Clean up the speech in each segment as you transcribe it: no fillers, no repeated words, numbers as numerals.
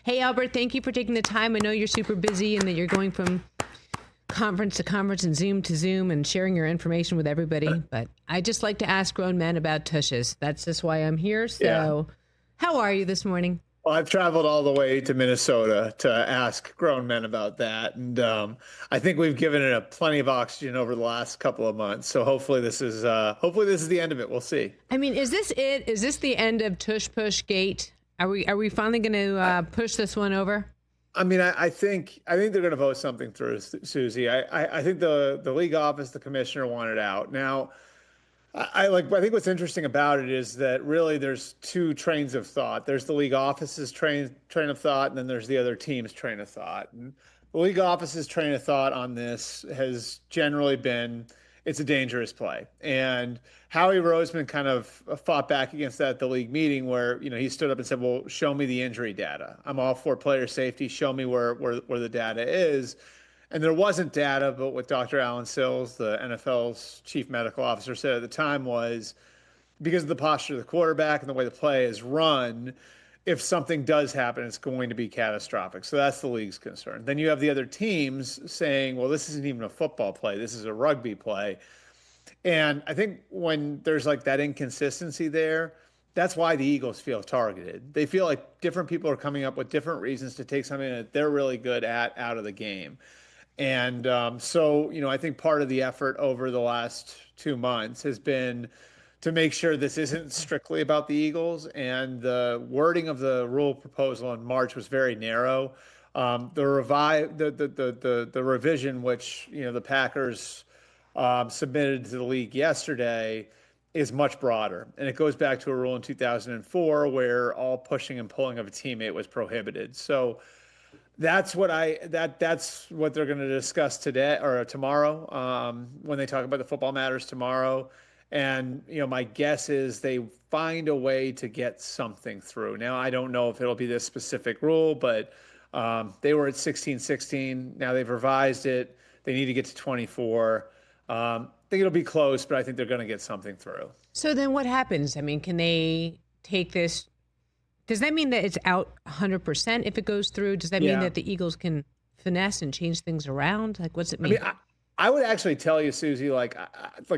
Hey, Albert, thank you for taking the time. I know you're super busy and that you're going from conference to conference and Zoom to Zoom and sharing your information with everybody. But I just like to ask grown men about tushes. That's just why I'm here. So how are you this morning? Well, I've traveled all the way to Minnesota to ask grown men about that, and I think we've given it plenty of oxygen over the last couple of months. So hopefully this is the end of it. We'll see. I mean, is this it? Is this the end of Tush Push Gate? Are we finally going to push this one over? I mean, I think they're going to vote something through, Susie. I think the league office, the commissioner wanted out. Now, I think what's interesting about it is that really there's two trains of thought. There's the league office's train of thought, and then there's the other team's train of thought. And the league office's train of thought on this has generally been it's a dangerous play. And Howie Roseman kind of fought back against that at the league meeting where, he stood up and said, well, show me the injury data. I'm all for player safety. Show me where the data is. And there wasn't data, but what Dr. Alan Sills, the NFL's chief medical officer, said at the time was because of the posture of the quarterback and the way the play is run, if something does happen, it's going to be catastrophic. So that's the league's concern. Then you have the other teams saying, well, this isn't even a football play. This is a rugby play. And I think when there's like that inconsistency there, that's why the Eagles feel targeted. They feel like different people are coming up with different reasons to take something that they're really good at out of the game. And I think part of the effort over the last 2 months has been to make sure this isn't strictly about the Eagles. And the wording of the rule proposal in March was very narrow. The revision, which the Packers submitted to the league yesterday, is much broader, and it goes back to a rule in 2004 where all pushing and pulling of a teammate was prohibited. So that's what they're going to discuss today or tomorrow when they talk about the football matters tomorrow. And my guess is they find a way to get something through. Now I don't know if it'll be this specific rule, but they were at 16-16. Now they've revised it. They need to get to 24. I think it'll be close, but I think they're going to get something through. So then what happens? I mean, can they take this? Does that mean that it's out 100% if it goes through? Does that mean that the Eagles can finesse and change things around? Like, what's it mean? I mean, I would actually tell you, Susie, like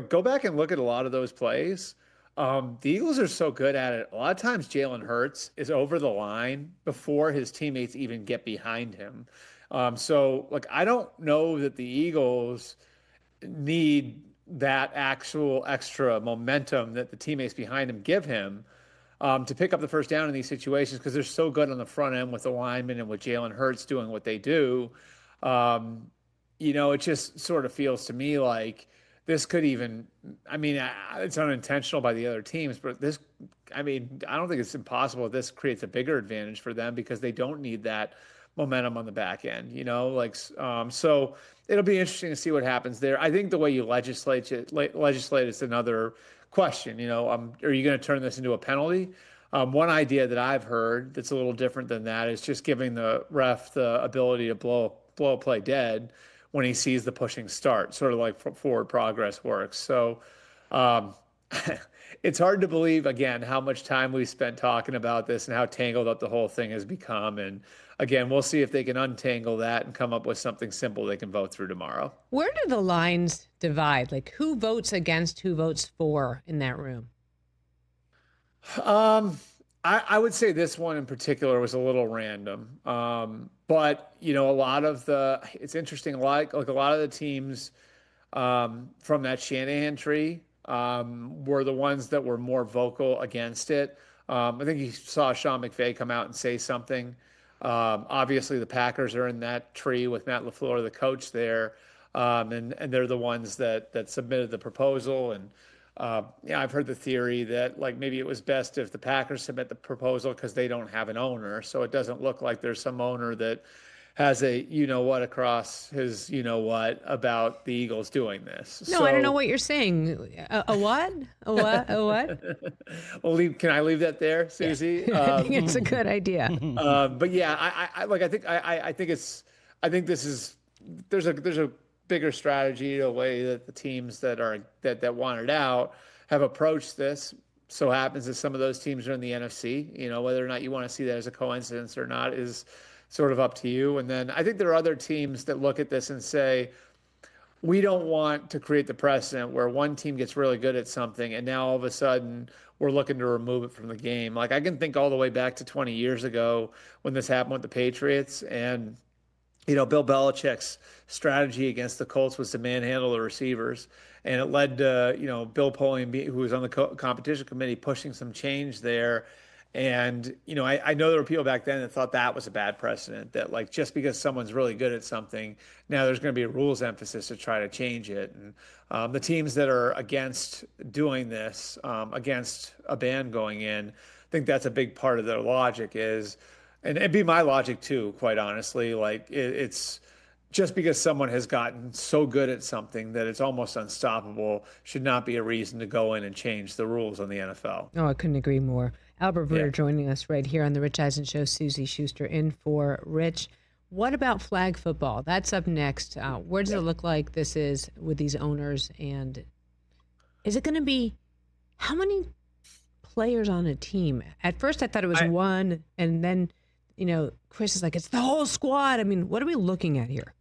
go back and look at a lot of those plays. The Eagles are so good at it. A lot of times Jalen Hurts is over the line before his teammates even get behind him. I don't know that the Eagles need that actual extra momentum that the teammates behind him give him to pick up the first down in these situations because they're so good on the front end with the linemen and with Jalen Hurts doing what they do. It just sort of feels to me like this could even, it's unintentional by the other teams, but I don't think it's impossible. This creates a bigger advantage for them because they don't need that momentum on the back end, so it'll be interesting to see what happens there. I think the way you legislate is another question. Are you going to turn this into a penalty? One idea that I've heard that's a little different than that is just giving the ref the ability to blow a play dead when he sees the pushing start, sort of like forward progress works. So it's hard to believe, again, how much time we've spent talking about this and how tangled up the whole thing has become. And again, we'll see if they can untangle that and come up with something simple they can vote through tomorrow. Where do the lines divide? Like, who votes against, who votes for in that room? I would say this one in particular was a little random. But it's interesting, like a lot of the teams from that Shanahan tree were the ones that were more vocal against it. I think you saw Sean McVay come out and say something. Obviously, the Packers are in that tree with Matt LaFleur, the coach there, and they're the ones that submitted the proposal. And I've heard the theory that maybe it was best if the Packers submit the proposal because they don't have an owner, so it doesn't look like there's some owner that has a what across his what about the Eagles doing this. No, I don't know what you're saying. A what? A what? A what? Well, can I leave that there, Susie? Yeah. I think it's a good idea. But yeah, I think there's a bigger strategy, a way that the teams that want it out have approached this. so happens that some of those teams are in the NFC. Whether or not you want to see that as a coincidence or not is sort of up to you. And then I think there are other teams that look at this and say, we don't want to create the precedent where one team gets really good at something and now all of a sudden we're looking to remove it from the game. Like I can think all the way back to 20 years ago when this happened with the Patriots, and Bill Belichick's strategy against the Colts was to manhandle the receivers. And it led to, Bill Polian, who was on the competition committee, pushing some change there. And, I know there were people back then that thought that was a bad precedent, that like just because someone's really good at something, now there's going to be a rules emphasis to try to change it. And the teams that are against doing this, against a ban going in, I think that's a big part of their logic is, and it'd be my logic too, quite honestly, like it's just because someone has gotten so good at something that it's almost unstoppable should not be a reason to go in and change the rules on the NFL. Oh, I couldn't agree more. Albert Breer Yeah. joining us right here on the Rich Eisen Show. Suzy Shuster in for Rich. What about flag football? That's up next. Where does it look like this is with these owners? And is it going to be how many players on a team? At first, I thought it was one, and then, Chris is like, it's the whole squad. I mean, what are we looking at here?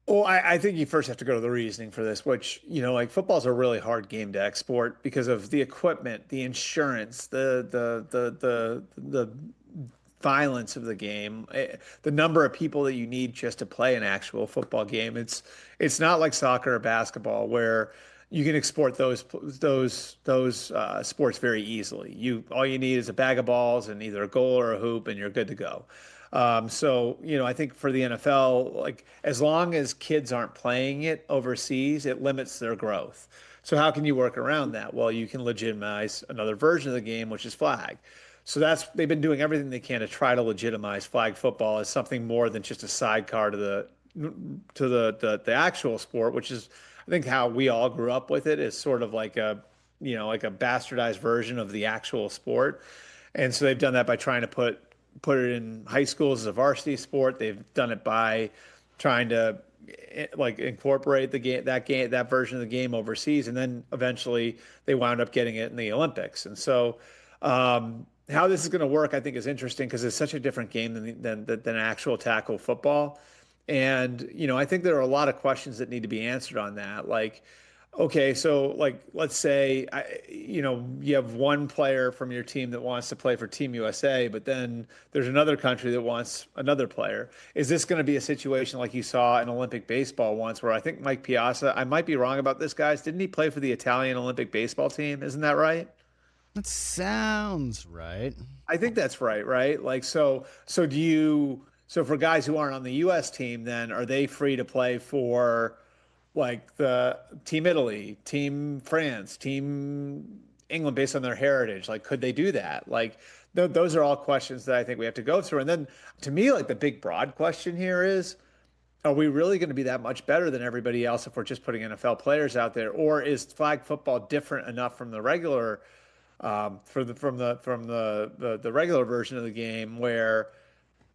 Well, I think you first have to go to the reasoning for this, which, like football's a really hard game to export because of the equipment, the insurance, the violence of the game, the number of people that you need just to play an actual football game. It's not like soccer or basketball where you can export those sports very easily. All you need is a bag of balls and either a goal or a hoop, and you're good to go. So, I think for the NFL, like as long as kids aren't playing it overseas, it limits their growth. So how can you work around that? Well, you can legitimize another version of the game, which is flag. So they've been doing everything they can to try to legitimize flag football as something more than just a sidecar to the actual sport, which is, I think, how we all grew up with it, is sort of like a bastardized version of the actual sport. And so they've done that by trying to put it in high schools as a varsity sport. They've done it by trying to like incorporate that version of the game overseas, and then eventually they wound up getting it in the Olympics. And so how this is going to work, I think, is interesting because it's such a different game than actual tackle football. And I think there are a lot of questions that need to be answered on that. Like, okay, so like let's say you have one player from your team that wants to play for Team USA, but then there's another country that wants another player. Is this going to be a situation like you saw in Olympic baseball once, where I think Mike Piazza, I might be wrong about this, guys, didn't he play for the Italian Olympic baseball team? Isn't that right? That sounds right. I think that's right, right? Like so for guys who aren't on the US team, then are they free to play for like the Team Italy, Team France, Team England based on their heritage? Like, could they do that? Like, those are all questions that I think we have to go through. And then to me, like the big broad question here is, are we really going to be that much better than everybody else if we're just putting NFL players out there? Or is flag football different enough from the regular, from the regular version of the game where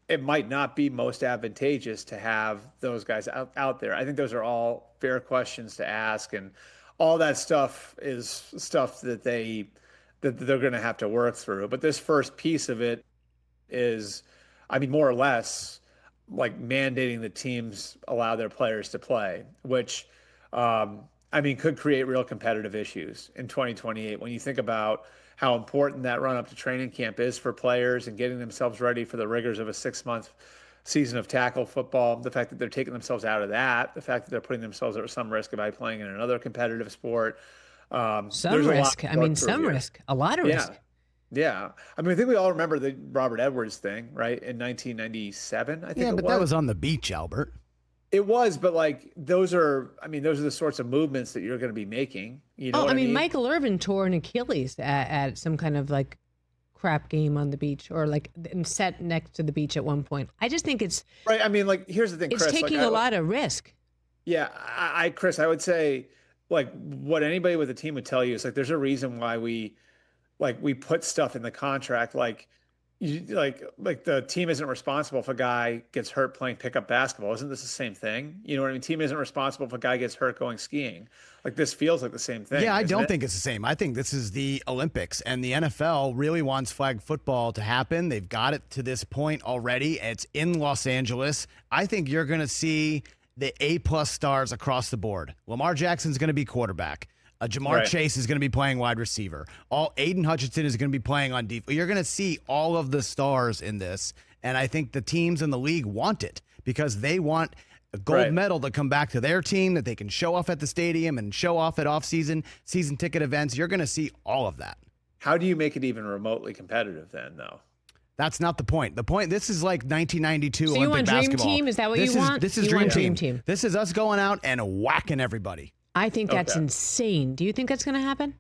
it might not be most advantageous to have those guys out there? I think those are all fair questions to ask, and all that stuff is stuff that they're going to have to work through. But this first piece of it is, I mean, more or less like mandating the teams allow their players to play, which I mean, could create real competitive issues in 2028 when you think about how important that run up to training camp is for players and getting themselves ready for the rigors of a 6-month season of tackle football. The fact that they're taking themselves out of that, the fact that they're putting themselves at some risk by playing in another competitive sport. Some risk. I mean, some risk, a lot of risk. Yeah. I mean, I think we all remember the Robert Edwards thing, right? In 1997, I think. Yeah, but that was on the beach, Albert. It was, but like those are the sorts of movements that you're going to be making. You know what I mean? Michael Irvin tore an Achilles at some kind of like crap game on the beach, or like set next to the beach at one point. I just think it's right. I mean, like here's the thing, it's Chris, taking like, a lot of risk. Yeah, Chris, I would say like what anybody with a team would tell you is like there's a reason why we put stuff in the contract, like like the team isn't responsible if a guy gets hurt playing pickup basketball. Isn't this the same thing? You know what I mean? Team isn't responsible if a guy gets hurt going skiing. Like this feels like the same thing. Yeah, I isn't don't it? think it's the same. I think this is the Olympics, and the NFL really wants flag football to happen. They've got it to this point already. It's in Los Angeles. I think you're going to see the A-plus stars across the board. Lamar Jackson's going to be quarterback. Jamar Chase is going to be playing wide receiver. Aiden Hutchinson is going to be playing on defense. You're going to see all of the stars in this, and I think the teams in the league want it because they want a gold medal to come back to their team that they can show off at the stadium and show off at off-season, season ticket events. You're going to see all of that. How do you make it even remotely competitive then, though? That's not the point. The point, this is like 1992 So Olympic you want basketball. Dream Team? Is that what you want? This is You want Dream Dream Team. Team. This is us going out and whacking everybody. I think that's Okay. insane. Do you think that's going to happen?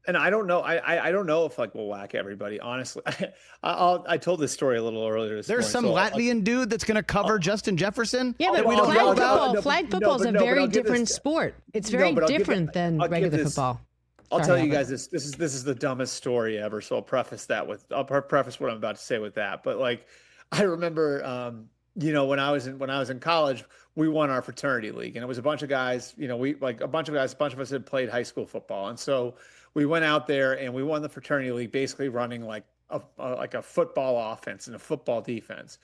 And I don't know. I don't know if like we'll whack everybody. Honestly, I told this story a little earlier. There's some Latvian dude that's going to cover Justin Jefferson. Yeah, that but we don't know about. flag football is a very different sport. It's very different than regular football. I'll Sorry, tell you Albert. guys this is the dumbest story ever. So I'll preface what I'm about to say with that. But like, I remember, when I was in college, we won our fraternity league, and it was a bunch of guys. A bunch of us had played high school football, and so we went out there and we won the fraternity league, basically running like a football offense and a football defense.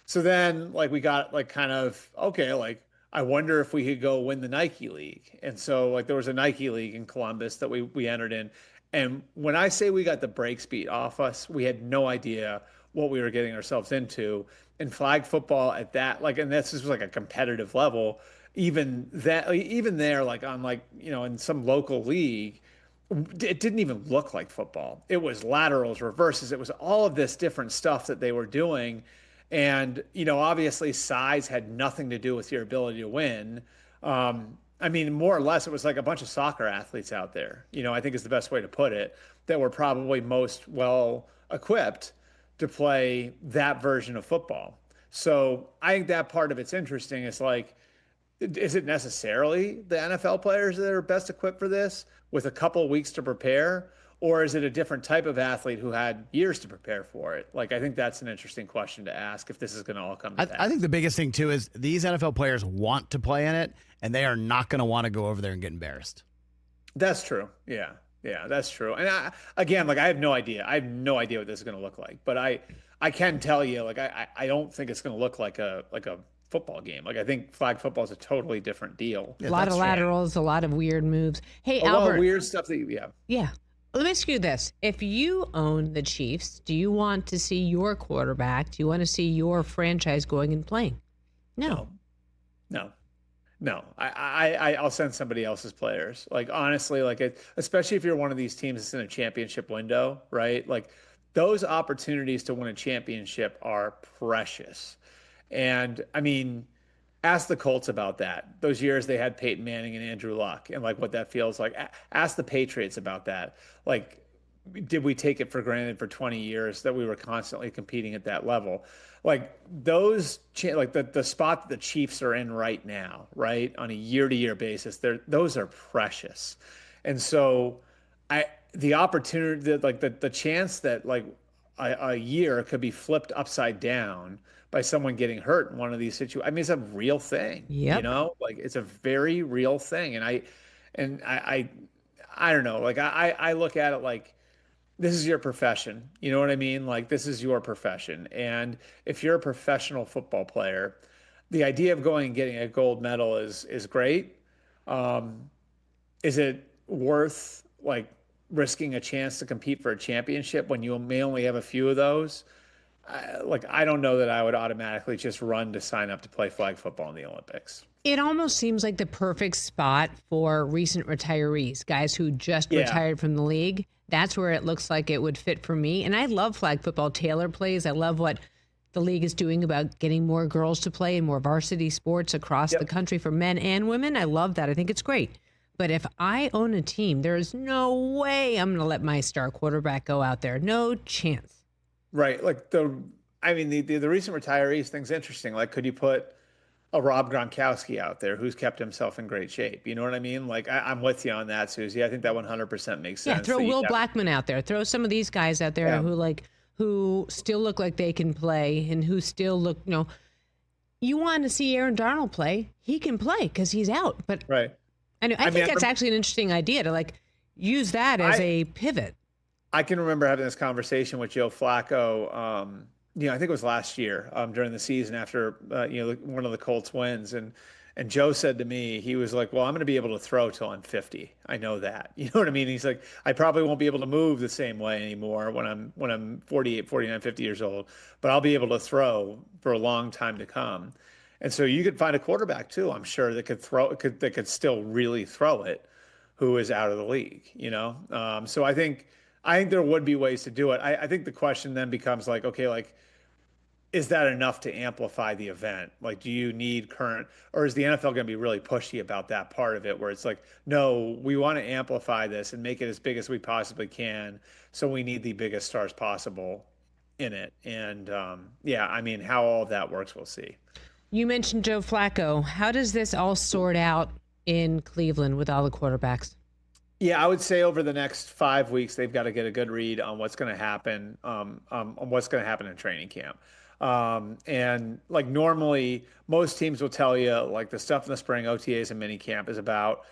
So then, like, we got like kind of okay, like I wonder if we could go win the Nike League. And so like there was a Nike League in Columbus that we entered in. And when I say we got the brakes beat off us, we had no idea what we were getting ourselves into. And flag football at that, like, and this was like a competitive level, even there, like on like, in some local league, it didn't even look like football. It was laterals, reverses. It was all of this different stuff that they were doing. And, obviously size had nothing to do with your ability to win. I mean, more or less, it was like a bunch of soccer athletes out there, I think is the best way to put it, that were probably most well equipped to play that version of football. So I think that part of it's interesting. It's like, is it necessarily the NFL players that are best equipped for this with a couple of weeks to prepare? Or is it a different type of athlete who had years to prepare for it? Like, I think that's an interesting question to ask if this is going to all come to pass. I think the biggest thing, too, is these NFL players want to play in it, and they are not going to want to go over there and get embarrassed. That's true. Yeah, that's true. And I have no idea. I have no idea what this is going to look like. But I can tell you, like, I don't think it's going to look like a football game. Like, I think flag football is a totally different deal. A lot of laterals, a lot of weird moves. Hey, a Albert. lot of weird stuff Yeah. Let me ask you this. If you own the Chiefs, do you want to see your quarterback? Do you want to see your franchise going and playing? No. I'll send somebody else's players. Like, honestly, like especially if you're one of these teams that's in a championship window, right? Like, those opportunities to win a championship are precious. And I mean, ask the Colts about that. Those years they had Peyton Manning and Andrew Luck and like what that feels like. Ask the Patriots about that. Like, did we take it for granted for 20 years that we were constantly competing at that level? Like those, like the spot that the Chiefs are in right now, right, on a year-to-year basis, those are precious. And so the opportunity, like the chance that like a year could be flipped upside down by someone getting hurt in one of these situations. I mean, it's a real thing. Yep. Like it's a very real thing. And I don't know. Like I look at it like this is your profession. You know what I mean? Like this is your profession. And if you're a professional football player, the idea of going and getting a gold medal is great. Is it worth like risking a chance to compete for a championship when you may only have a few of those? I don't know that I would automatically just run to sign up to play flag football in the Olympics. It almost seems like the perfect spot for recent retirees, guys who just retired from the league. That's where it looks like it would fit for me. And I love flag football. Taylor plays. I love what the league is doing about getting more girls to play in more varsity sports across the country for men and women. I love that. I think it's great. But if I own a team, there is no way I'm going to let my star quarterback go out there. No chance. Right. Like the recent retirees thing's interesting. Like, could you put a Rob Gronkowski out there who's kept himself in great shape? You know what I mean? Like, I'm with you on that, Susie. I think that 100% makes sense. Yeah, throw Will Blackman out there. Throw some of these guys out there who still look like they can play and who still look, you want to see Aaron Donald play. He can play because he's out. But Right. I think that's actually an interesting idea to use that as a pivot. I can remember having this conversation with Joe Flacco. I think it was last year during the season after one of the Colts wins, and Joe said to me, he was like, "Well, I'm going to be able to throw till I'm 50. I know that." You know what I mean? He's like, "I probably won't be able to move the same way anymore when I'm 48, 49, 50 years old, but I'll be able to throw for a long time to come." And so you could find a quarterback too, I'm sure, that could still really throw it, who is out of the league. So I think there would be ways to do it. I think the question then becomes like, okay, like, is that enough to amplify the event? Like, do you need current, or is the NFL going to be really pushy about that part of it where it's like, no, we want to amplify this and make it as big as we possibly can. So we need the biggest stars possible in it. And how all of that works, we'll see. You mentioned Joe Flacco. How does this all sort out in Cleveland with all the quarterbacks? Yeah, I would say over the next 5 weeks, they've got to get a good read on what's going to happen, on what's going to happen in training camp. And like normally, most teams will tell you like the stuff in the spring, OTAs and mini camp, is about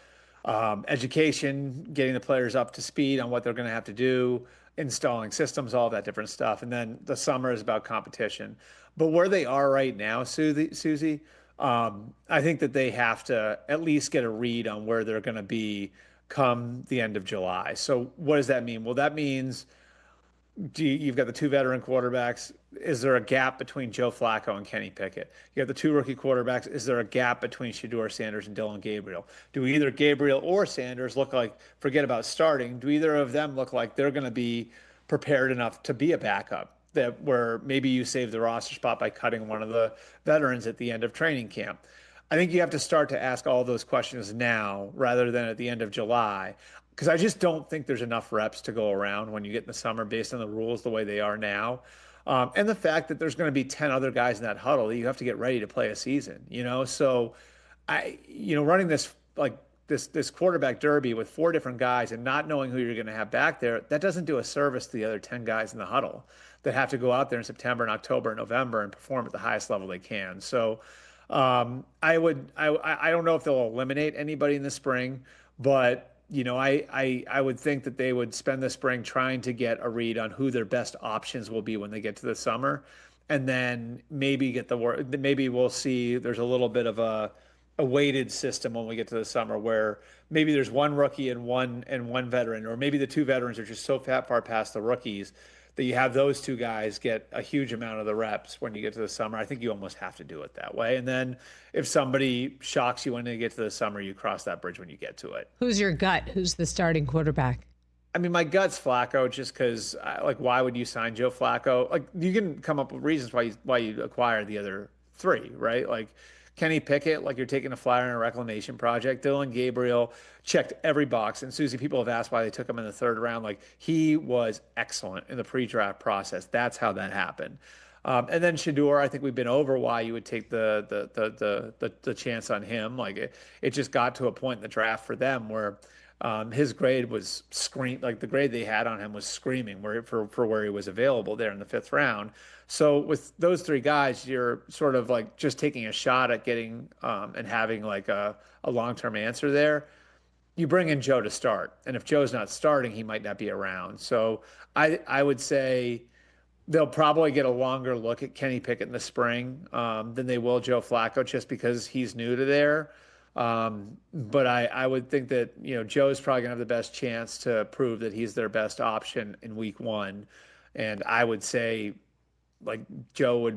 education, getting the players up to speed on what they're going to have to do, installing systems, all that different stuff. And then the summer is about competition. But where they are right now, Suzy, I think that they have to at least get a read on where they're going to be come the end of July. So what does that mean? Well, that means you've got the two veteran quarterbacks. Is there a gap between Joe Flacco and Kenny Pickett? You have the two rookie quarterbacks. Is there a gap between Shedeur Sanders and Dylan Gabriel? Do either Gabriel or Sanders look like, forget about starting, do either of them look like they're going to be prepared enough to be a backup, that where maybe you save the roster spot by cutting one of the veterans at the end of training camp? I think you have to start to ask all those questions now rather than at the end of July, because I just don't think there's enough reps to go around when you get in the summer based on the rules the way they are now. And the fact that there's going to be 10 other guys in that huddle that you have to get ready to play a season, So running this this quarterback derby with 4 different guys and not knowing who you're going to have back there, that doesn't do a service to the other 10 guys in the huddle that have to go out there in September and October and November and perform at the highest level they can. So I don't know if they'll eliminate anybody in the spring, but I would think that they would spend the spring trying to get a read on who their best options will be when they get to the summer, and then maybe maybe we'll see there's a little bit of a weighted system when we get to the summer where maybe there's one rookie and one veteran, or maybe the two veterans are just so far past the rookies that you have those two guys get a huge amount of the reps when you get to the summer. I think you almost have to do it that way. And then if somebody shocks you when you get to the summer, you cross that bridge when you get to it. Who's your gut? Who's the starting quarterback? I mean, my gut's Flacco, just because, why would you sign Joe Flacco? Like, you can come up with reasons why you acquire the other 3, right? Like, Kenny Pickett, like you're taking a flyer on a reclamation project. Dylan Gabriel checked every box. And Suzy, people have asked why they took him in the 3rd round. Like, he was excellent in the pre-draft process. That's how that happened. And then Shedeur, I think we've been over why you would take the chance on him. Like, it just got to a point in the draft for them where his grade was the grade they had on him was screaming for where he was available there in the 5th round. So with those 3 guys, you're sort of like just taking a shot at getting and having like a long-term answer there. You bring in Joe to start, and if Joe's not starting, he might not be around. So I would say they'll probably get a longer look at Kenny Pickett in the spring than they will Joe Flacco, just because he's new to there. But I would think that, Joe's probably gonna have the best chance to prove that he's their best option in week 1. And I would say like Joe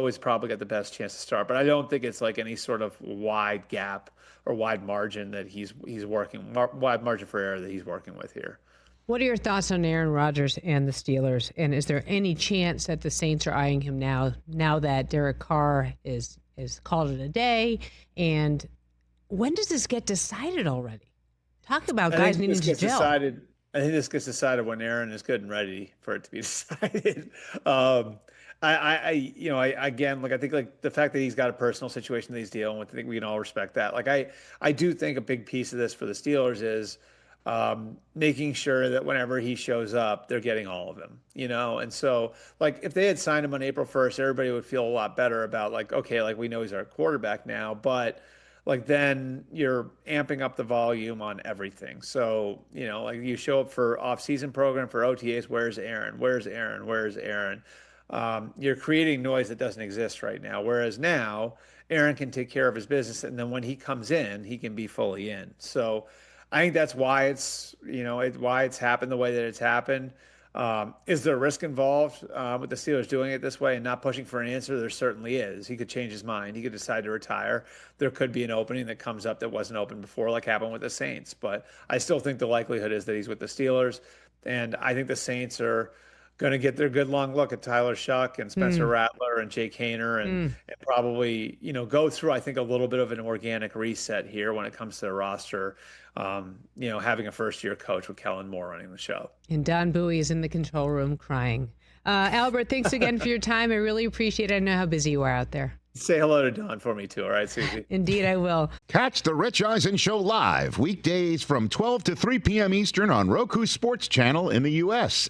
has probably got the best chance to start, but I don't think it's like any sort of wide gap or wide margin that he's working, wide margin for error that he's working with here. What are your thoughts on Aaron Rodgers and the Steelers? And is there any chance that the Saints are eyeing him now that Derek Carr is called it a day? And when does this get decided already? Talk about guys needing to gel. I think this gets decided when Aaron is good and ready for it to be decided. Again, I think like the fact that he's got a personal situation that he's dealing with, I think we can all respect that. Like, I do think a big piece of this for the Steelers is making sure that whenever he shows up, they're getting all of him, And so, like, if they had signed him on April 1st, everybody would feel a lot better about, like, okay, like, we know he's our quarterback now, but like, then you're amping up the volume on everything. So, like, you show up for off-season program, for OTAs, where's Aaron? Where's Aaron? Where's Aaron? You're creating noise that doesn't exist right now. Whereas now, Aaron can take care of his business, and then when he comes in, he can be fully in. So I think that's why why it's happened the way that it's happened. Is there risk involved with the Steelers doing it this way and not pushing for an answer? There certainly is. He could change his mind. He could decide to retire. There could be an opening that comes up that wasn't open before, like happened with the Saints. But I still think the likelihood is that he's with the Steelers. And I think the Saints are going to get their good long look at Tyler Shuck and Spencer Rattler and Jake Haener and probably, go through, I think, a little bit of an organic reset here when it comes to their roster, having a first-year coach with Kellen Moore running the show. And Don Bowie is in the control room crying. Albert, thanks again for your time. I really appreciate it. I know how busy you are out there. Say hello to Don for me, too. All right, Suzy? Indeed, I will. Catch the Rich Eisen Show live weekdays from 12 to 3 p.m. Eastern on Roku Sports Channel in the U.S.